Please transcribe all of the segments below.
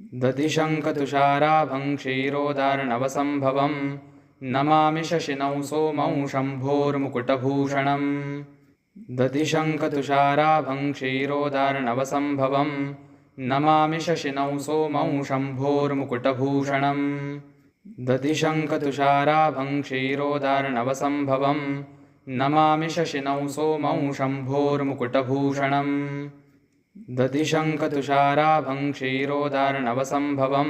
दधिशङ्खतुषाराभं क्षीरोदार्णवसम्भवं Namami शशिनौ सोमौ शम्भोर्मुकुटभूषणम् दधिशङ्खतुषाराभं क्षीरोदार्णवसम्भवं Namami शशिनौ सोमौ शम्भोर्मुकुटभूषणम् दधिशङ्खतुषाराभं क्षीरोदार्णवसम्भवं Namami शशिनौ सोमौ शम्भोर्मुकुटभूषणम् दधिशङ्खतुषाराभं क्षीरोदार्णवसम्भवं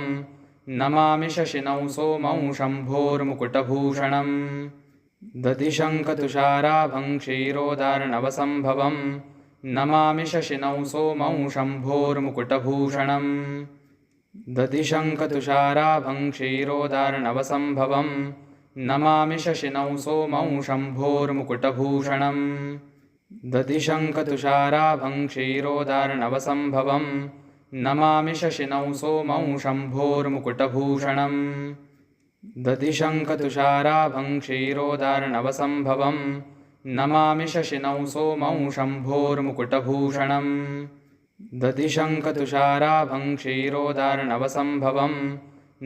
Namami शशिनौ सोमौ शम्भोर्मुकुटभूषणम् दधिशङ्खतुषाराभं क्षीरोदार्णवसम्भवं Namami शशिनौ सोमौ शम्भोर्मुकुटभूषणम् दधिशङ्खतुषाराभं क्षीरोदार्णवसम्भवं Namami शशिनौ सोमौ शम्भोर्मुकुटभूषणम् दधिशङ्खतुषाराभं क्षीरोदार्णवसम्भवं Namami शशिनौ सोमौ शम्भोर्मुकुटभूषणम् दधिशङ्खतुषाराभं क्षीरोदार्णवसम्भवं Namami शशिनौ सोमौ शम्भोर्मुकुटभूषणम् दधिशङ्खतुषाराभं क्षीरोदार्णवसम्भवं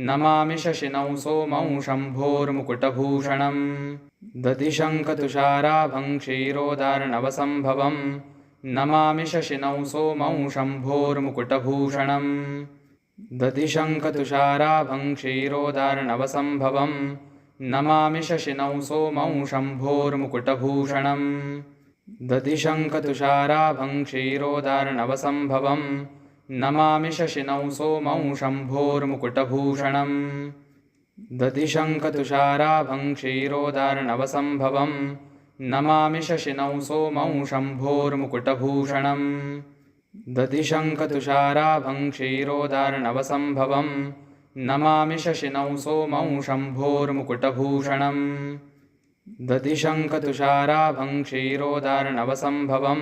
Namami शशिनौ सोमौ शम्भोर्मुकुटभूषणम् दधिशङ्खतुषाराभं क्षीरोदार्णवसम्भवं Namami शशिनौ सोमौ शम्भोर्मुकुटभूषणम् दधिशङ्खतुषाराभं क्षीरोदार्णवसम्भवं Namami शशिनौ सोमौ शम्भोर्मुकुटभूषणम् दधिशङ्खतुषाराभं क्षीरोदार्णवसम्भवं Namami शशिनौ सोमौ शम्भोर्मुकुटभूषणम् दधिशङ्खतुषाराभं क्षीरोदार्णवसम्भवं Namami शशिनौ सोमौ शम्भोर्मुकुटभूषणम् दधिशङ्खतुषाराभं क्षीरोदार्णवसम्भवं Namami शशिनौ सोमौ शम्भोर्मुकुटभूषणम् दधिशङ्खतुषाराभं क्षीरोदार्णवसम्भवं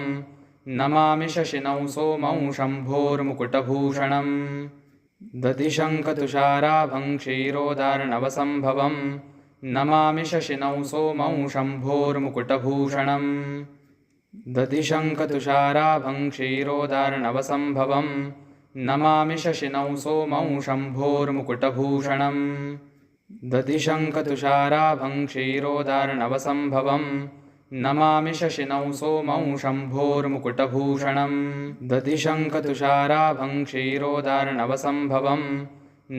Namami शशिनौ सोमौ शम्भोर्मुकुटभूषणम् दधिशङ्खतुषाराभं क्षीरोदार्णवसम्भवं Namami शशिनौ सोमौ शम्भोर्मुकुटभूषणम् दधिशङ्खतुषाराभं क्षीरोदार्णवसम्भवं Namami शशिनौ सोमौ शम्भोर्मुकुटभूषणम् दधिशङ्खतुषाराभं क्षीरोदार्णवसम्भवं Namami शशिनौ सोमौ शम्भोर्मुकुटभूषणम् दधिशङ्खतुषाराभं क्षीरोदार्णवसम्भवं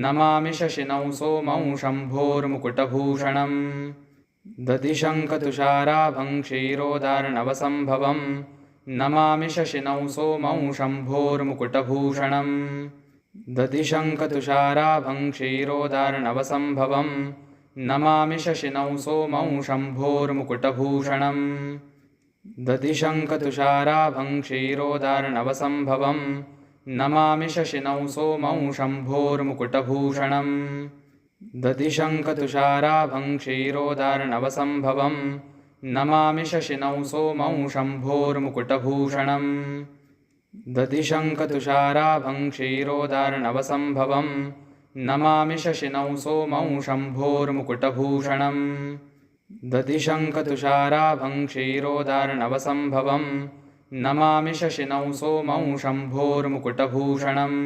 Namami शशिनौ सोमौ शम्भोर्मुकुटभूषणम् दधिशङ्खतुषाराभं क्षीरोदार्णवसम्भवं Namami शशिनौ सोमौ शम्भोर्मुकुटभूषणम् दधिशङ्खतुषाराभं क्षीरोदार्णवसम्भवं Namami शशिनौ सोमौ शम्भोर्मुकुटभूषणम् दधिशङ्खतुषाराभं क्षीरोदार्णवसम्भवं Namami शशिनौ सोमौ शम्भोर्मुकुटभूषणम् दधिशङ्खतुषाराभं क्षीरोदार्णवसम्भवं Namami शशिनौ सोमौ शम्भोर्मुकुटभूषणम् दधिशङ्खतुषाराभं क्षीरोदार्णवसम्भवं Namami शशिनौ सोमौ शम्भोर्मुकुटभूषणम् दधिशङ्खतुषाराभं क्षीरोदार्णवसम्भवं Namami शशिनौ सोमौ शम्भोर्मुकुटभूषणम्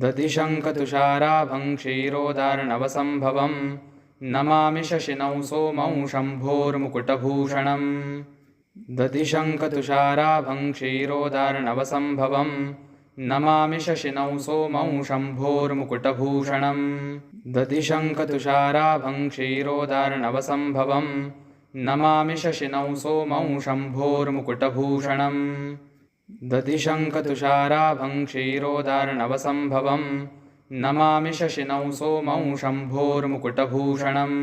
दधिशङ्खतुषाराभं क्षीरोदार्णवसम्भवं Namami शशिनौ सोमौ शम्भोर्मुकुटभूषणम् दधिशङ्खतुषाराभं क्षीरोदार्णवसम्भवं Namami शशिनौ सोमौ शम्भोर्मुकुटभूषणम् दधिशङ्खतुषाराभं क्षीरोदार्णवसम्भवं Namami शशिनौ सोमौ शम्भोर्मुकुटभूषणम् दधिशङ्खतुषाराभं क्षीरोदार्णवसम्भवं Namami शशिनौ सोमौ शम्भोर्मुकुटभूषणम्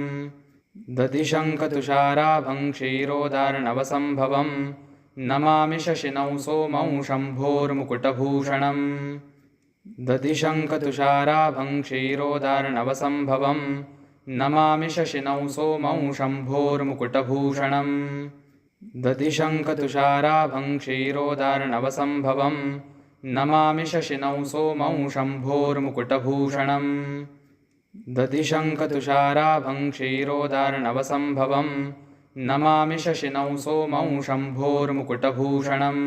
दधिशङ्खतुषाराभं क्षीरोदार्णवसम्भवं Namami शशिनौ सोमौ शम्भोर्मुकुटभूषणम् दधिशङ्खतुषाराभं क्षीरोदार्णवसम्भवं Namami शशिनौ सोमौ शम्भोर्मुकुटभूषणम् दधिशङ्खतुषाराभं क्षीरोदार्णवसम्भवं Namami शशिनौ सोमौ शम्भोर्मुकुटभूषणम् दधिशङ्खतुषाराभं क्षीरोदार्णवसम्भवं Namami शशिनौ सोमौ शम्भोर्मुकुटभूषणम्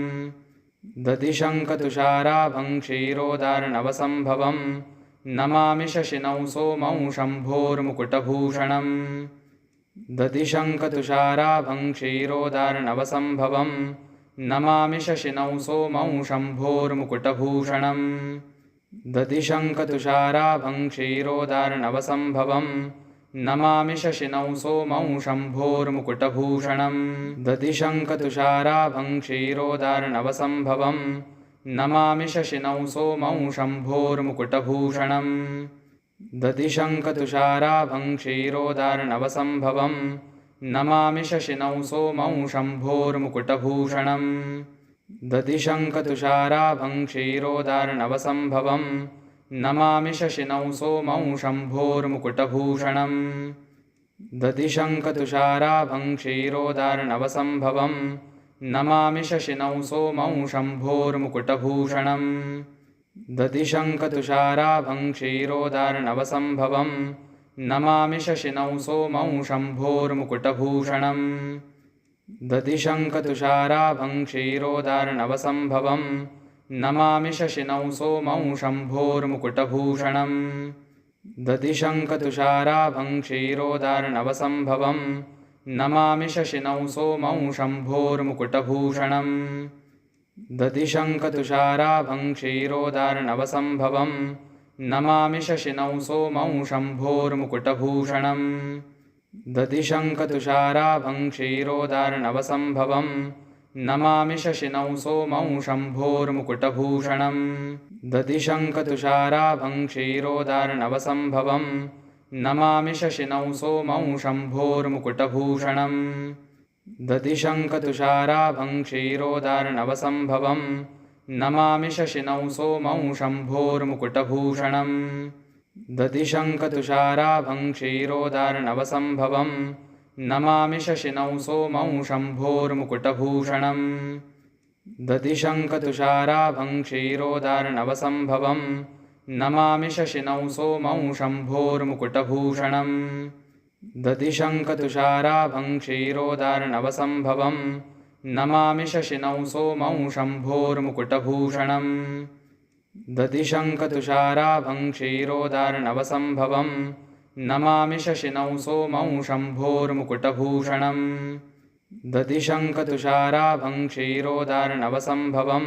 दधिशङ्खतुषाराभं क्षीरोदार्णवसम्भवं Namami शशिनौ सोमौ शम्भोर्मुकुटभूषणम् दधिशङ्खतुषाराभं क्षीरोदार्णवसम्भवं Namami शशिनौ सोमौ शम्भोर्मुकुटभूषणम् दधिशङ्खतुषाराभं क्षीरोदार्णवसम्भवं Namami शशिनौ सोमौ शम्भोर्मुकुटभूषणम् दधिशङ्खतुषाराभं क्षीरोदार्णवसम्भवं Namami शशिनौ सोमौ शम्भोर्मुकुटभूषणम् दधिशङ्खतुषाराभं क्षीरोदार्णवसम्भवं Namami शशिनौ सोमौ शम्भोर्मुकुटभूषणम् दधिशङ्खतुषाराभं क्षीरोदार्णवसम्भवं Namami शशिनौ सोमौ शम्भोर्मुकुटभूषणम् दधिशङ्खतुषाराभं क्षीरोदार्णवसम्भवं Namami शशिनौ सोमौ शम्भोर्मुकुटभूषणम् दधिशङ्खतुषाराभं क्षीरोदार्णवसम्भवं Namami शशिनौ सोमौ शम्भोर्मुकुटभूषणम् दधिशङ्खतुषाराभं क्षीरोदार्णवसम्भवं Namami शशिनौ सोमौ शम्भोर्मुकुटभूषणम् दधिशङ्खतुषाराभं क्षीरोदार्णवसम्भवं Namami शशिनौ सोमौ शम्भोर्मुकुटभूषणम् दधिशङ्खतुषाराभं क्षीरोदार्णवसम्भवं Namami शशिनौ सोमौ शम्भोर्मुकुटभूषणम् दधिशङ्खतुषाराभं क्षीरोदार्णवसम्भवं Namami शशिनौ सोमौ शम्भोर्मुकुटभूषणम् दधिशङ्खतुषाराभं क्षीरोदार्णवसम्भवं Namami शशिनौ सोमौ शम्भोर्मुकुटभूषणम् दधिशङ्खतुषाराभं क्षीरोदार्णवसम्भवं Namami शशिनौ सोमौ शम्भोर्मुकुटभूषणम् दधिशङ्खतुषाराभं क्षीरोदार्णवसम्भवं Namami शशिनौ सोमौ शम्भोर्मुकुटभूषणम् दधिशङ्खतुषाराभं क्षीरोदार्णवसम्भवं Namami शशिनौ सोमौ शम्भोर्मुकुटभूषणम् दधिशङ्खतुषाराभं क्षीरोदार्णवसम्भवं Namami शशिनौ सोमौ शम्भोर्मुकुटभूषणम् दधिशङ्खतुषाराभं क्षीरोदार्णवसम्भवं Namami शशिनौ सोमौ शम्भोर्मुकुटभूषणम् दधिशङ्खतुषाराभं क्षीरोदार्णवसम्भवं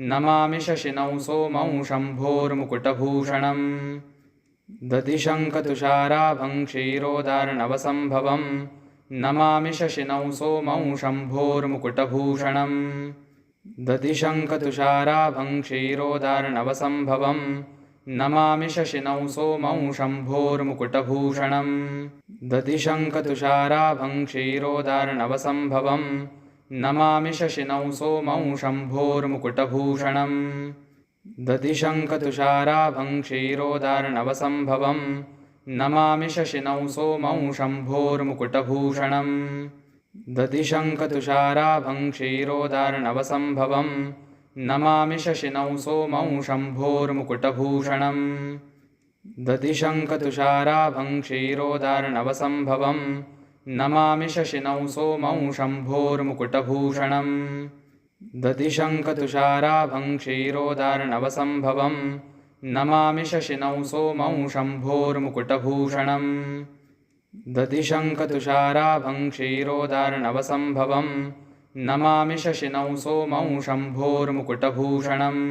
Namami शशिनौ सोमौ शम्भोर्मुकुटभूषणम् दधिशङ्खतुषाराभं क्षीरोदार्णवसम्भवं Namami शशिनौ सोमौ शम्भोर्मुकुटभूषणम् दधिशङ्खतुषाराभं क्षीरोदार्णवसम्भवं Namami शशिनौ सोमौ शम्भोर्मुकुटभूषणम् दधिशङ्खतुषाराभं क्षीरोदार्णवसम्भवं Namami शशिनौ सोमौ शम्भोर्मुकुटभूषणम् दधिशङ्खतुषाराभं क्षीरोदार्णवसम्भवं Namami शशिनौ सोमौ शम्भोर्मुकुटभूषणम् दधिशङ्खतुषाराभं क्षीरोदार्णवसम्भवं Namami शशिनौ सोमौ शम्भोर्मुकुटभूषणम् दधिशङ्खतुषाराभं क्षीरोदार्णवसम्भवं Namami शशिनौ सोमौ शम्भोर्मुकुटभूषणम् दधिशङ्खतुषाराभं क्षीरोदार्णवसम्भवं Namami शशिनौ सोमौ शम्भोर्मुकुटभूषणम् दधिशङ्खतुषाराभं क्षीरोदार्णवसम्भवं Namami शशिनौ सोमौ शम्भोर्मुकुटभूषणम्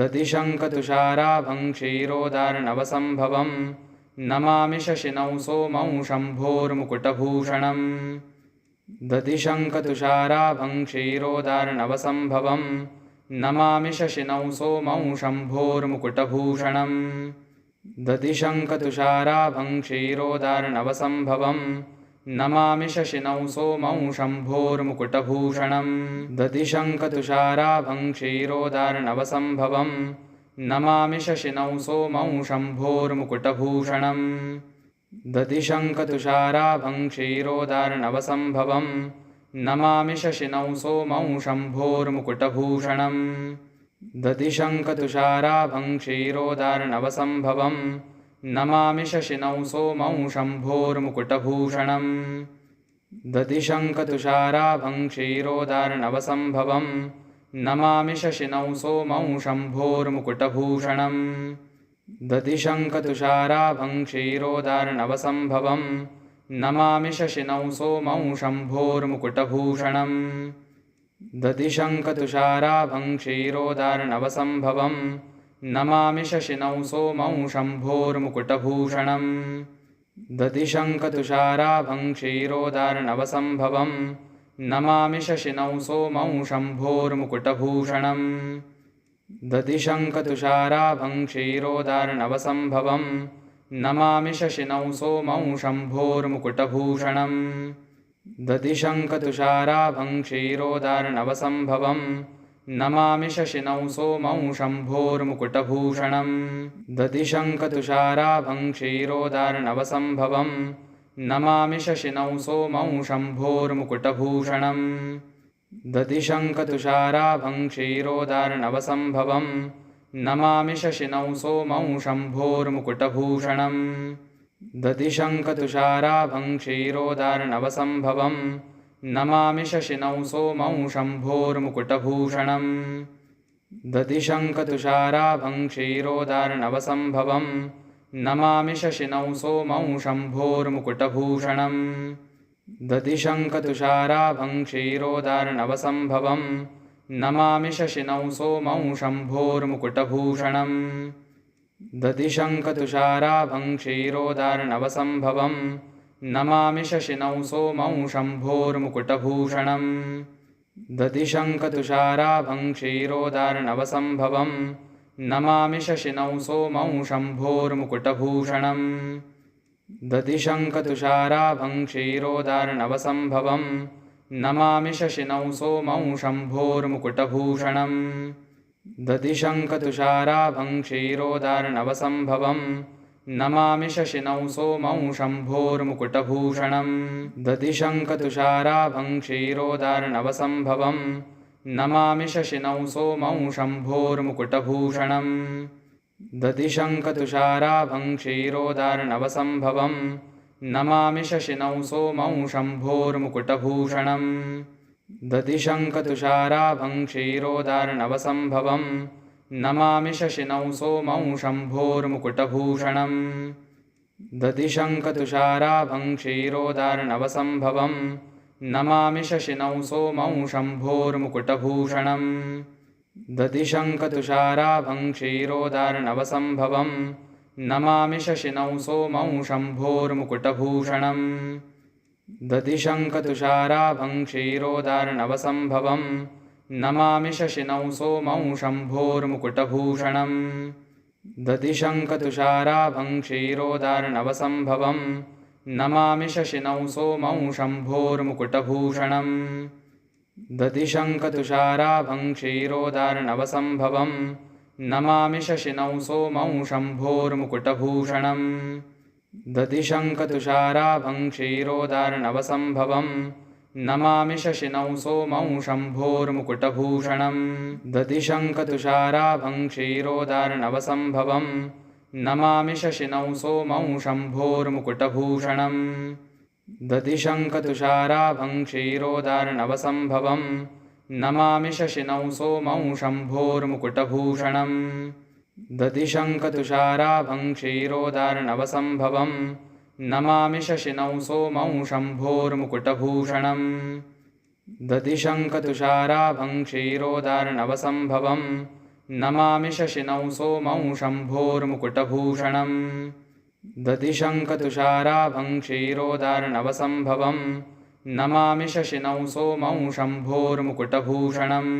दधिशङ्खतुषाराभं क्षीरोदार्णवसम्भवं Namami शशिनौ सोमौ शम्भोर्मुकुटभूषणम् दधिशङ्खतुषाराभं क्षीरोदार्णवसम्भवं Namami शशिनौ सोमौ शम्भोर्मुकुटभूषणम् दधिशङ्खतुषाराभं क्षीरोदार्णवसम्भवं Namami शशिनौ सोमौ शम्भोर्मुकुटभूषणम् दधिशङ्खतुषाराभं क्षीरोदार्णवसम्भवं Namami शशिनौ सोमौ शम्भोर्मुकुटभूषणम् दधिशङ्खतुषाराभं क्षीरोदार्णवसम्भवं Namami शशिनौ सोमौ शम्भोर्मुकुटभूषणम् दधिशङ्खतुषाराभं क्षीरोदार्णवसम्भवं Namami शशिनौ सोमौ शम्भोर्मुकुटभूषणम् दधिशङ्खतुषाराभं क्षीरोदार्णवसम्भवं Namami शशिनौ सोमौ शम्भोर्मुकुटभूषणम् दधिशङ्खतुषाराभं क्षीरोदार्णवसम्भवम् Namami शशिनौ सोमौ शम्भोर्मुकुटभूषणम् दधिशङ्खतुषाराभं क्षीरोदार्णवसम्भवम् Namami शशिनौ सोमौ शम्भोर्मुकुटभूषणम् दधिशङ्खतुषाराभं क्षीरोदार्णवसम्भवम् Namami शशिनौ सोमौ शम्भोर्मुकुटभूषणम् दधिशङ्खतुषाराभं क्षीरोदार्णवसम्भवम् Namami शशिनौ सोमौ शम्भोर्मुकुटभूषणम् दधिशङ्खतुषाराभं क्षीरोदार्णवसम्भवम् Namami शशिनौ सोमौ शम्भोर्मुकुटभूषणम् दधिशङ्खतुषाराभं क्षीरोदार्णवसम्भवम् Namami शशिनौ सोमौ शम्भोर्मुकुटभूषणम् दधिशङ्खतुषाराभं क्षीरोदार्णवसम्भवम् Namami शशिनौ सोमौ शम्भोर्मुकुटभूषणम् दधिशङ्खतुषाराभं क्षीरोदार्णवसम्भवम् Namami शशिनौ सोमौ शम्भोर्मुकुटभूषणम् दधिशङ्खतुषाराभं क्षीरोदार्णवसम्भवम् Namami शशिनौ सोमौ शम्भोर्मुकुटभूषणम् दधिशङ्खतुषाराभं क्षीरोदार्णवसम्भवम् Namami शशिनौ सोमौ शम्भोर्मुकुटभूषणम् दधिशङ्खतुषाराभं क्षीरोदार्णवसम्भवम् Namami शशिनौ सोमौ शम्भोर्मुकुटभूषणम् दधिशङ्खतुषाराभं क्षीरोदार्णवसम्भवम् Namami शशिनौ सोमौ शम्भोर्मुकुटभूषणम् दधिशङ्खतुषाराभं क्षीरोदार्णवसम्भवम् Namami शशिनौ सोमौ शम्भोर्मुकुटभूषणम् दधिशङ्खतुषाराभं क्षीरोदार्णवसम्भवम् Namami शशिनौ सोमौ शम्भोर्मुकुटभूषणम् दधिशङ्खतुषाराभं क्षीरोदार्णवसम्भवम् Namami शशिनौ सोमौ शम्भोर्मुकुटभूषणम् दधिशङ्खतुषाराभं क्षीरोदार्णवसम्भवम् Namami शशिनौ सोमौ शम्भोर्मुकुटभूषणम् दधिशङ्खतुषाराभं क्षीरोदार्णवसम्भवम् Namami शशिनौ सोमौ शम्भोर्मुकुटभूषणम् दधिशङ्खतुषाराभं क्षीरोदार्णवसम्भवम् Namami शशिनौ सोमौ शम्भोर्मुकुटभूषणम् दधिशङ्खतुषाराभं क्षीरोदार्णवसम्भवम् Namami शशिनौ सोमौ शम्भोर्मुकुटभूषणम् दधिशङ्खतुषाराभं क्षीरोदार्णवसम्भवम् Namami शशिनौ सोमौ शम्भोर्मुकुटभूषणम् दधिशङ्खतुषाराभं क्षीरोदार्णवसम्भवम् Namami शशिनौ सोमौ शम्भोर्मुकुटभूषणम् दधिशङ्खतुषाराभं क्षीरोदार्णवसम्भवम् Namami शशिनौ सोमौ शम्भोर्मुकुटभूषणम् दधिशङ्खतुषाराभं क्षीरोदार्णवसम्भवम् Namami शशिनौ सोमौ शम्भोर्मुकुटभूषणम् दधिशङ्खतुषाराभं क्षीरोदार्णवसम्भवम् Namami शशिनौ सोमौ शम्भोर्मुकुटभूषणम् दधिशङ्खतुषाराभं क्षीरोदार्णवसम्भवम् Namami शशिनौ सोमौ शम्भोर्मुकुटभूषणम् दधिशङ्खतुषाराभं क्षीरोदार्णवसम्भवम् Namami शशिनौ सोमौ शम्भोर्मुकुटभूषणम् दधिशङ्खतुषाराभं क्षीरोदार्णवसम्भवम् Namami शशिनौ सोमौ शम्भोर्मुकुटभूषणम् दधिशङ्खतुषाराभं क्षीरोदार्णवसम्भवम् Namami शशिनौ सोमौ शम्भोर्मुकुटभूषणम्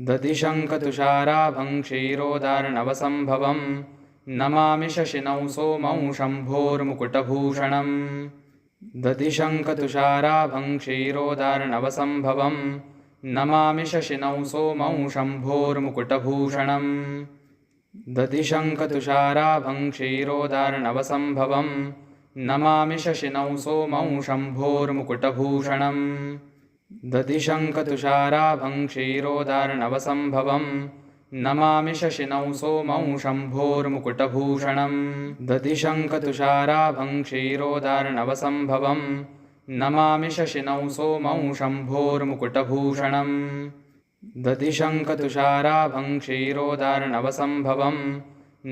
दधिशङ्खतुषाराभं क्षीरोदार्णवसम्भवम् Namami शशिनौ सोमौ शम्भोर्मुकुटभूषणम् दधिशङ्खतुषाराभं क्षीरोदार्णवसम्भवम् Namami शशिनौ सोमौ शम्भोर्मुकुटभूषणम् दधिशङ्खतुषाराभं क्षीरोदार्णवसम्भवम् Namami शशिनौ सोमौ शम्भोर्मुकुटभूषणम् दधिशङ्खतुषाराभं क्षीरोदार्णवसम्भवम् Namami शशिनौ सोमौ शम्भोर्मुकुटभूषणम् दधिशङ्खतुषाराभं क्षीरोदार्णवसम्भवम् Namami शशिनौ सोमौ शम्भोर्मुकुटभूषणम् दधिशङ्खतुषाराभं क्षीरोदार्णवसम्भवं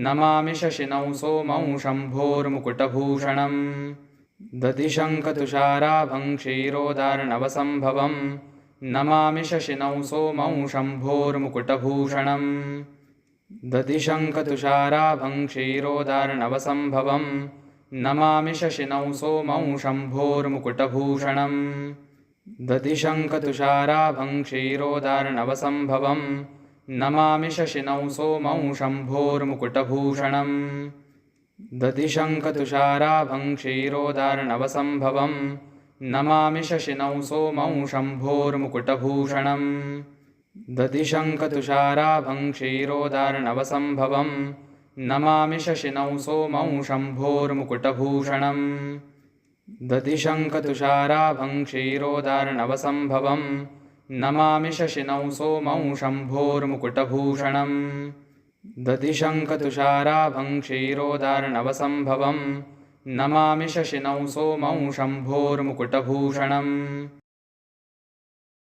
Namami शशिनौ सोमौ शम्भोर्मुकुटभूषणम् दधिशङ्खतुषाराभं क्षीरोदार्णवसम्भवं Namami शशिनौ सोमौ शम्भोर्मुकुटभूषणम् दधिशङ्खतुषाराभं क्षीरोदार्णवसम्भवं Namami शशिनौ सोमौ शम्भोर्मुकुटभूषणम् दधिशङ्खतुषाराभं क्षीरोदार्णवसम्भवं Namami शशिनौ सोमौ शम्भोर्मुकुटभूषणम् दधिशङ्खतुषाराभं क्षीरोदार्णवसम्भवं Namami शशिनौ सोमौ शम्भोर्मुकुटभूषणम् दधिशङ्खतुषाराभं क्षीरोदार्णवसम्भवं Namami शशिनौ सोमौ शम्भोर्मुकुटभूषणम् दधिशङ्खतुषाराभं क्षीरोदार्णवसम्भवं Namami शशिनौ सोमौ शम्भोर्मुकुटभूषणम् दधिशङ्खतुषाराभं क्षीरोदार्णवसम्भवं Namami शशिनौ सोमौ शम्भोर्मुकुटभूषणम्